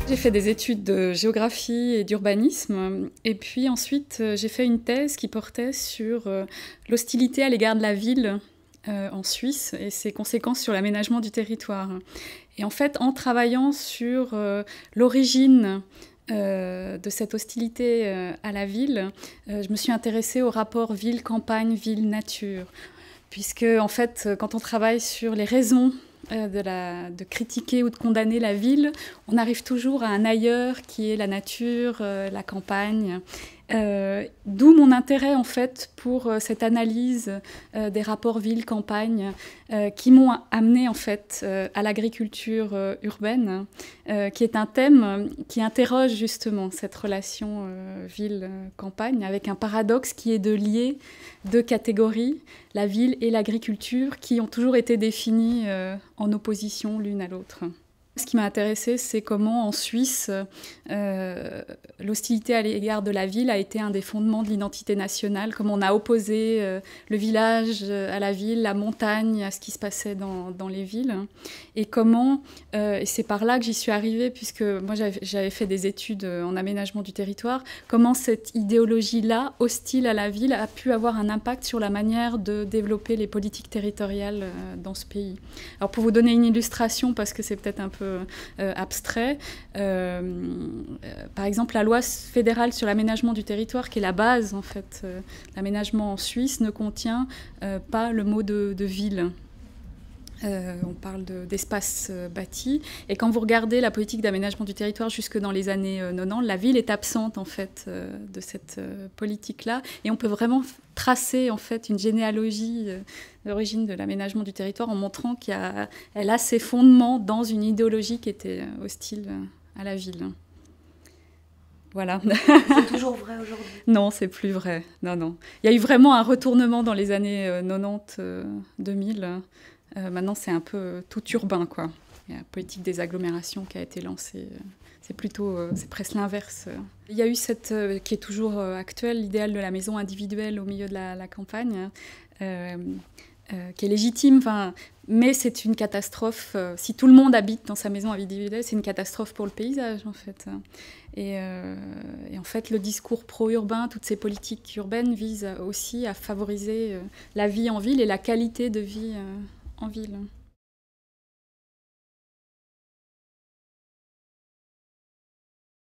J'ai fait des études de géographie et d'urbanisme, et puis ensuite j'ai fait une thèse qui portait sur l'hostilité à l'égard de la ville en Suisse et ses conséquences sur l'aménagement du territoire. Et en fait, en travaillant sur l'origine de cette hostilité à la ville, je me suis intéressée au rapport ville-campagne, ville-nature. Puisque, en fait, quand on travaille sur les raisons de critiquer ou de condamner la ville, on arrive toujours à un ailleurs qui est la nature, la campagne. D'où mon intérêt en fait pour cette analyse des rapports ville-campagne qui m'ont amené en fait à l'agriculture urbaine, qui est un thème qui interroge justement cette relation ville-campagne avec un paradoxe qui est de lier deux catégories, la ville et l'agriculture, qui ont toujours été définies en opposition l'une à l'autre. Ce qui m'a intéressée, c'est comment en Suisse, l'hostilité à l'égard de la ville a été un des fondements de l'identité nationale, comment on a opposé le village à la ville, la montagne à ce qui se passait dans les villes, et comment, et c'est par là que j'y suis arrivée, puisque moi j'avais fait des études en aménagement du territoire, comment cette idéologie-là, hostile à la ville, a pu avoir un impact sur la manière de développer les politiques territoriales dans ce pays. Alors pour vous donner une illustration, parce que c'est peut-être un peu abstrait. Par exemple, la loi fédérale sur l'aménagement du territoire, qui est la base, en fait, l'aménagement en Suisse, ne contient pas le mot de ville. On parle d'espace bâti. Et quand vous regardez la politique d'aménagement du territoire jusque dans les années 90, la ville est absente en fait de cette politique-là. Et on peut vraiment tracer en fait une généalogie d'origine de l'aménagement du territoire en montrant qu'elle a ses fondements dans une idéologie qui était hostile à la ville. Voilà. C'est toujours vrai aujourd'hui? Non, c'est plus vrai. Non, non. Il y a eu vraiment un retournement dans les années 90-2000. Maintenant, c'est un peu tout urbain, quoi. Il y a la politique des agglomérations qui a été lancée. C'est presque l'inverse. Il y a eu cette, qui est toujours actuelle, l'idéal de la maison individuelle au milieu de la campagne, qui est légitime, mais c'est une catastrophe. Si tout le monde habite dans sa maison individuelle, c'est une catastrophe pour le paysage, en fait. Et en fait, le discours pro-urbain, toutes ces politiques urbaines visent aussi à favoriser la vie en ville et la qualité de vie en ville.